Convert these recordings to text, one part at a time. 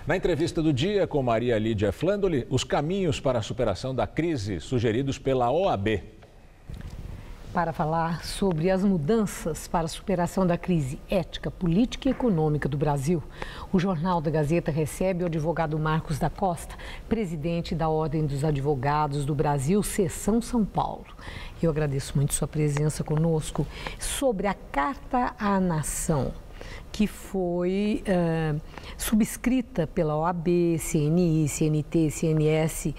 Na entrevista do dia com Maria Lídia Flandoli, os caminhos para a superação da crise sugeridos pela OAB. Para falar sobre as mudanças para a superação da crise ética, política e econômica do Brasil, o Jornal da Gazeta recebe o advogado Marcos da Costa, presidente da Ordem dos Advogados do Brasil, Seção São Paulo. Eu agradeço muito sua presença conosco sobre a Carta à Nação, que foi subscrita pela OAB, CNI, CNT, CNS,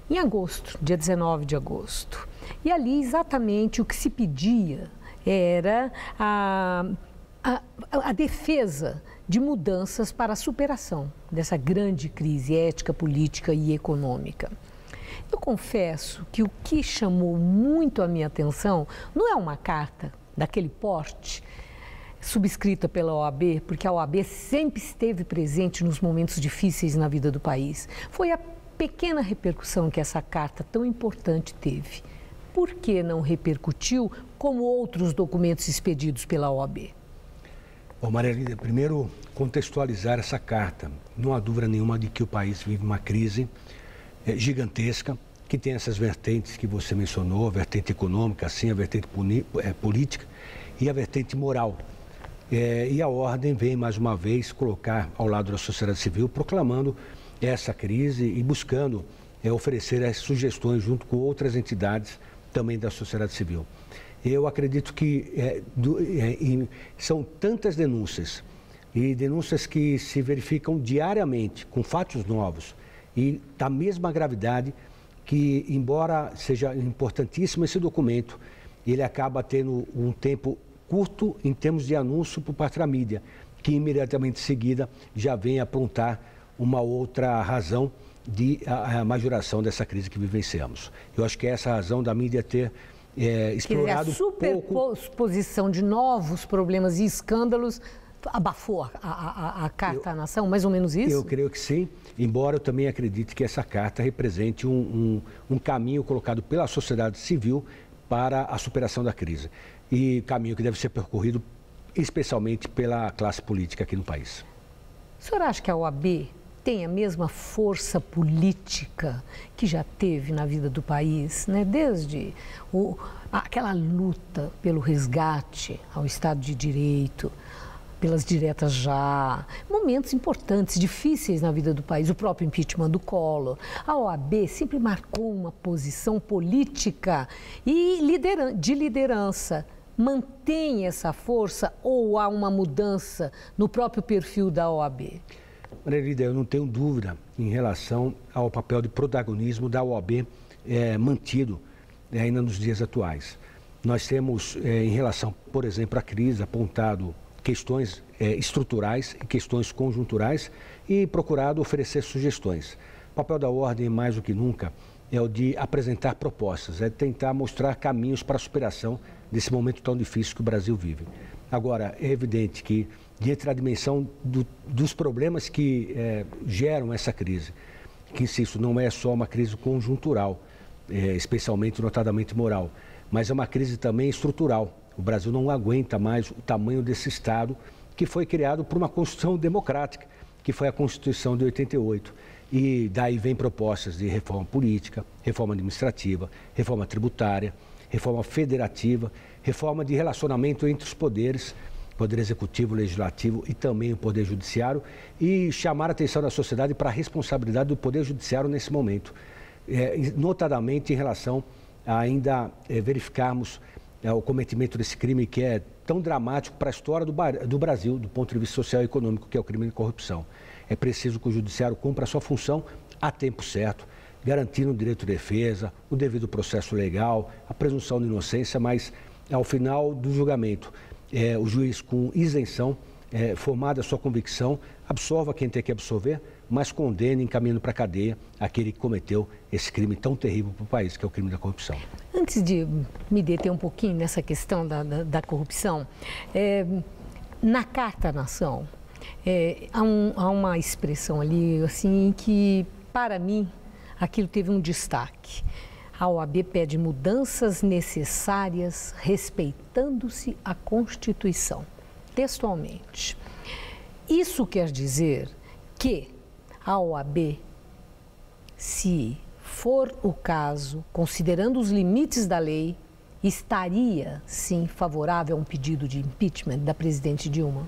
em agosto, dia 19 de agosto. E ali exatamente o que se pedia era a defesa de mudanças para a superação dessa grande crise ética, política e econômica. Eu confesso que o que chamou muito a minha atenção não é uma carta daquele porte, subscrita pela OAB, porque a OAB sempre esteve presente nos momentos difíceis na vida do país. Foi a pequena repercussão que essa carta tão importante teve. Por que não repercutiu como outros documentos expedidos pela OAB? Bom, Maria Lídia, primeiro contextualizar essa carta. Não há dúvida nenhuma de que o país vive uma crise gigantesca, que tem essas vertentes que você mencionou, a vertente econômica, sim, a vertente política e a vertente moral. E a Ordem vem, mais uma vez, colocar ao lado da sociedade civil, proclamando essa crise e buscando oferecer as sugestões junto com outras entidades também da sociedade civil. Eu acredito que são tantas denúncias, e denúncias que se verificam diariamente, com fatos novos e da mesma gravidade, que, embora seja importantíssimo esse documento, ele acaba tendo um tempo curto em termos de anúncio por parte da mídia, que imediatamente em seguida já vem apontar uma outra razão de a majoração dessa crise que vivenciamos. Eu acho que é essa razão da mídia ter explorado a superposição de novos problemas e escândalos abafou a Carta à Nação, mais ou menos isso? Eu creio que sim, embora eu também acredite que essa carta represente um caminho colocado pela sociedade civil para a superação da crise. E caminho que deve ser percorrido especialmente pela classe política aqui no país. O senhor acha que a OAB tem a mesma força política que já teve na vida do país, né? Desde aquela luta pelo resgate ao Estado de Direito, pelas diretas já, momentos importantes, difíceis na vida do país, o próprio impeachment do Collor. A OAB sempre marcou uma posição política e de liderança. Mantém essa força ou há uma mudança no próprio perfil da OAB? Maria Lídia, eu não tenho dúvida em relação ao papel de protagonismo da OAB mantido ainda nos dias atuais. Nós temos, em relação, por exemplo, à crise, apontado questões estruturais e questões conjunturais e procurado oferecer sugestões. O papel da Ordem, mais do que nunca, é o de apresentar propostas, é tentar mostrar caminhos para a superação desse momento tão difícil que o Brasil vive. Agora, é evidente que, diante da dimensão dos problemas que geram essa crise, que, insisto, não é só uma crise conjuntural, especialmente, notadamente moral, mas é uma crise também estrutural. O Brasil não aguenta mais o tamanho desse Estado que foi criado por uma Constituição democrática, que foi a Constituição de 88. E daí vem propostas de reforma política, reforma administrativa, reforma tributária, reforma federativa, reforma de relacionamento entre os poderes, Poder Executivo, Legislativo e também o Poder Judiciário, e chamar a atenção da sociedade para a responsabilidade do Poder Judiciário nesse momento, notadamente em relação a ainda verificarmos o cometimento desse crime que é tão dramático para a história do Brasil, do ponto de vista social e econômico, que é o crime de corrupção. É preciso que o Judiciário cumpra a sua função a tempo certo, garantindo o direito de defesa, o devido processo legal, a presunção de inocência, mas ao final do julgamento, o juiz com isenção, formada a sua convicção, absolva quem tem que absolver, mas condene, encaminhando para a cadeia aquele que cometeu esse crime tão terrível para o país, que é o crime da corrupção. Antes de me deter um pouquinho nessa questão da corrupção, na Carta à Nação, há uma expressão ali, assim, que, para mim, aquilo teve um destaque. A OAB pede mudanças necessárias, respeitando-se a Constituição, textualmente. Isso quer dizer que a OAB, se for o caso, considerando os limites da lei, estaria, sim, favorável a um pedido de impeachment da presidente Dilma?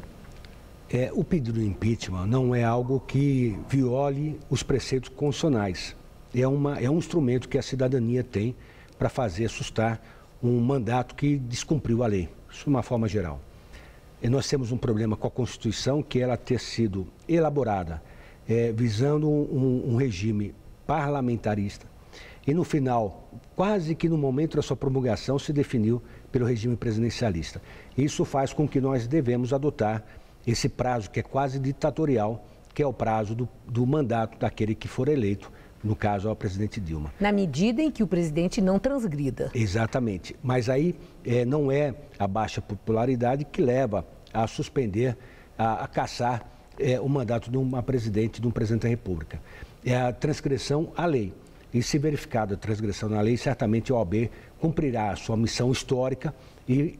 O pedido de impeachment não é algo que viole os preceitos constitucionais. É um instrumento que a cidadania tem para fazer sustar um mandato que descumpriu a lei, isso de uma forma geral. E nós temos um problema com a Constituição, que ela ter sido elaborada visando um regime parlamentarista e no final, quase que no momento da sua promulgação, se definiu pelo regime presidencialista. Isso faz com que nós devemos adotar esse prazo que é quase ditatorial, que é o prazo do mandato daquele que for eleito, no caso, ao presidente Dilma. Na medida em que o presidente não transgrida. Exatamente. Mas aí não é a baixa popularidade que leva a suspender, a cassar o mandato de uma presidente, de um presidente da República. É a transgressão à lei. E se verificada a transgressão na lei, certamente a OAB cumprirá a sua missão histórica e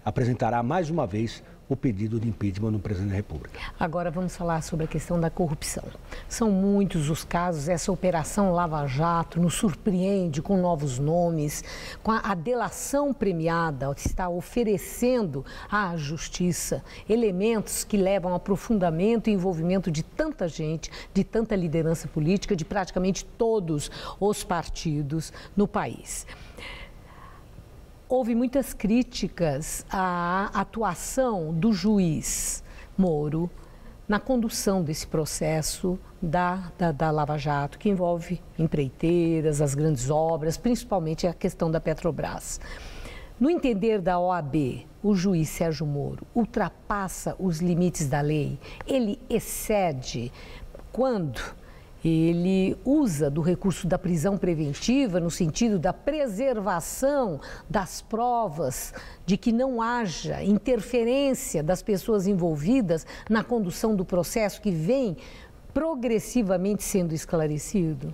apresentará mais uma vez o pedido de impeachment no presidente da República. Agora vamos falar sobre a questão da corrupção. São muitos os casos, essa operação Lava Jato nos surpreende com novos nomes, com a delação premiada, está oferecendo à justiça elementos que levam ao aprofundamento e envolvimento de tanta gente, de tanta liderança política, de praticamente todos os partidos no país. Houve muitas críticas à atuação do juiz Moro na condução desse processo da Lava Jato, que envolve empreiteiras, as grandes obras, principalmente a questão da Petrobras. No entender da OAB, o juiz Sérgio Moro ultrapassa os limites da lei, ele excede quando ele usa do recurso da prisão preventiva no sentido da preservação das provas, de que não haja interferência das pessoas envolvidas na condução do processo que vem progressivamente sendo esclarecido?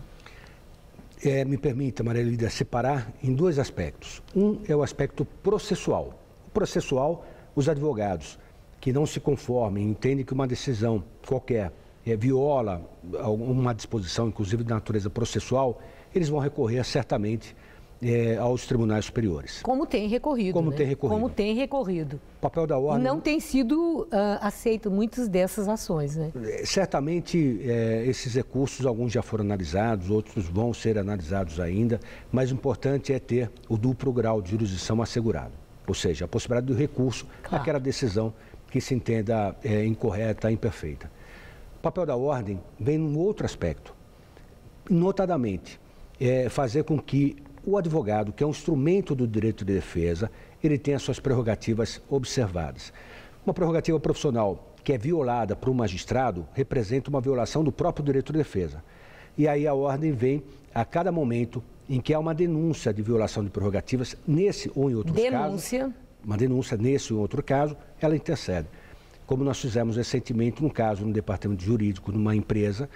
Me permita, Maria Lídia, separar em dois aspectos. Um é o aspecto processual. O processual, os advogados que não se conformem, entendem que uma decisão qualquer viola uma disposição, inclusive de natureza processual, eles vão recorrer certamente aos tribunais superiores. Como tem recorrido, Como né? tem recorrido. Como tem recorrido. O papel da ordem... Não tem sido aceito muitas dessas ações, né? Certamente esses recursos, alguns já foram analisados, outros vão ser analisados ainda, mas o importante é ter o duplo grau de jurisdição assegurado. Ou seja, a possibilidade do recurso àquela decisão que se entenda incorreta, imperfeita. O papel da ordem vem num outro aspecto, notadamente, fazer com que o advogado, que é um instrumento do direito de defesa, ele tenha suas prerrogativas observadas. Uma prerrogativa profissional que é violada por um magistrado representa uma violação do próprio direito de defesa. E aí a ordem vem a cada momento em que há uma denúncia de violação de prerrogativas, nesse ou em outros casos. Uma denúncia nesse ou em outro caso, ela intercede. Como nós fizemos recentemente um caso no departamento jurídico, numa empresa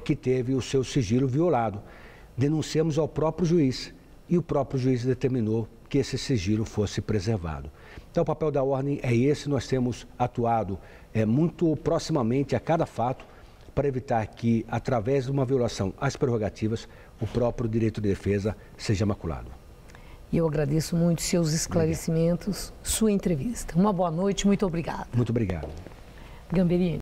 que teve o seu sigilo violado. Denunciamos ao próprio juiz e o próprio juiz determinou que esse sigilo fosse preservado. Então o papel da ordem é esse, nós temos atuado muito proximamente a cada fato para evitar que, através de uma violação às prerrogativas, o próprio direito de defesa seja maculado. E eu agradeço muito seus esclarecimentos, sua entrevista. Uma boa noite, muito obrigada. Muito obrigado. Gamberini.